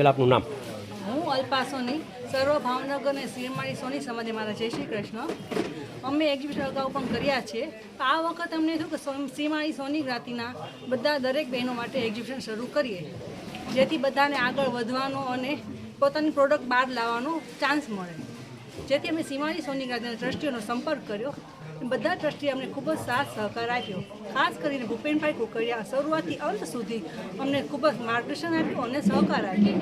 પહેલાં આપનું નામ? હું અલ્પા સોની, સર્વ ભાવનગર અને શ્રીમાળી સોની સમાજે મારા જય શ્રી કૃષ્ણ. અમે એક્ઝિબિશન અગાઉ પણ કર્યા છે. આ વખત અમને થયું કે શ્રીમાળી સોની જ્ઞાતિના બધા દરેક બહેનો માટે એક્ઝિબિશન શરૂ કરીએ, જેથી બધાને આગળ વધવાનો અને પોતાની પ્રોડક્ટ બહાર લાવવાનો ચાન્સ મળે. જેથી અમે શ્રીમાળી સોની જ્ઞાતિના ટ્રસ્ટીઓનો સંપર્ક કર્યો. બધા ટ્રસ્ટીએ અમને ખૂબ જ સાથ સહકાર આપ્યો. ખાસ કરીને ભૂપેનભાઈ કુકડિયા શરૂઆતથી અંત સુધી અમને ખૂબ જ માર્ગદર્શન આપ્યું અને સહકાર આપ્યો.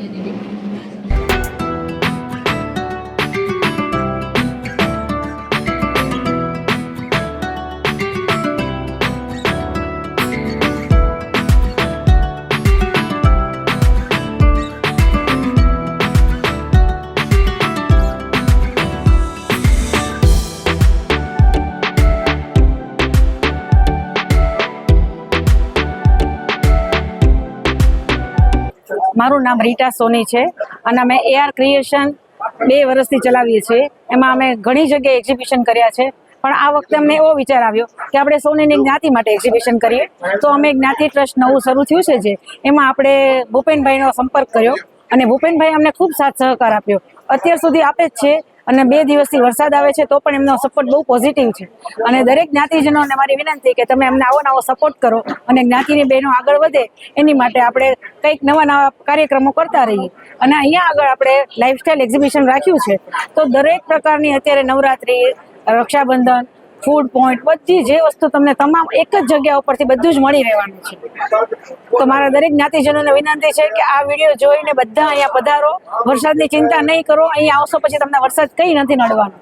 મારું નામ રીટા સોની છે અને અમે AR ક્રિએશન 2 વર્ષથી ચલાવીએ છીએ. એમાં અમે ઘણી જગ્યાએ એક્ઝિબિશન કર્યા છે, પણ આ વખતે અમને એવો વિચાર આવ્યો કે આપણે સોનીની જ્ઞાતિ માટે એક્ઝિબિશન કરીએ. તો અમે જ્ઞાતિ ટ્રસ્ટ નવું શરૂ થયું છે જે એમાં આપણે ભૂપેનભાઈનો સંપર્ક કર્યો અને ભૂપેનભાઈ અમને ખૂબ સાથ સહકાર આપ્યો. અત્યાર સુધી આપે જ છે અને 2 દિવસથી વરસાદ આવે છે તો પણ એમનો સપોર્ટ બહુ પોઝિટિવ છે. અને દરેક જ્ઞાતિજનોને મારી વિનંતી કે તમે અમને આવો સપોર્ટ કરો અને જ્ઞાતિની બહેનો આગળ વધે એની માટે આપણે કંઈક નવા કાર્યક્રમો કરતા રહીએ. અને અહીંયા આગળ આપણે લાઇફસ્ટાઈલ એક્ઝિબિશન રાખ્યું છે, તો દરેક પ્રકારની અત્યારે નવરાત્રી, રક્ષાબંધન, ફૂડ પોઈન્ટ, બધી જે વસ્તુ તમને તમામ એક જ જગ્યા ઉપરથી બધું જ મળી રહેવાનું છે. તો મારા દરેક જ્ઞાતિજનોને વિનંતી છે કે આ વિડીયો જોઈને બધા અહીંયા પધારો. વરસાદની ચિંતા નહીં કરો, અહીંયા આવશો પછી તમને વરસાદ કંઈ નથી નડવાનો.